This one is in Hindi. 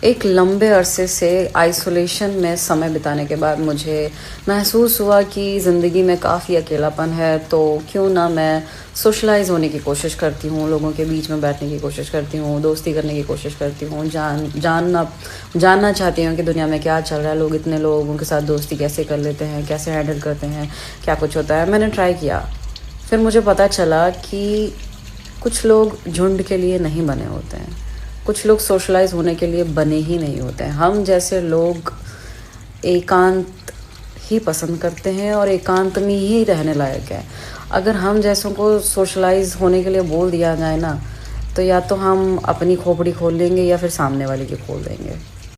एक लंबे अरसे से आइसोलेशन में समय बिताने के बाद मुझे महसूस हुआ कि ज़िंदगी में काफ़ी अकेलापन है, तो क्यों ना मैं सोशलाइज़ होने की कोशिश करती हूँ, लोगों के बीच में बैठने की कोशिश करती हूँ, दोस्ती करने की कोशिश करती हूँ, जानना चाहती हूँ कि दुनिया में क्या चल रहा है, लोग इतने लोगों के साथ दोस्ती कैसे कर लेते हैं, कैसे हैंडल करते हैं, क्या कुछ होता है। मैंने ट्राई किया, फिर मुझे पता चला कि कुछ लोग झुंड के लिए नहीं बने होते हैं, कुछ लोग सोशलाइज होने के लिए बने ही नहीं होते हैं। हम जैसे लोग एकांत ही पसंद करते हैं और एकांत में ही रहने लायक है। अगर हम जैसों को सोशलाइज होने के लिए बोल दिया जाए ना, तो या तो हम अपनी खोपड़ी खोल लेंगे या फिर सामने वाले की खोल देंगे।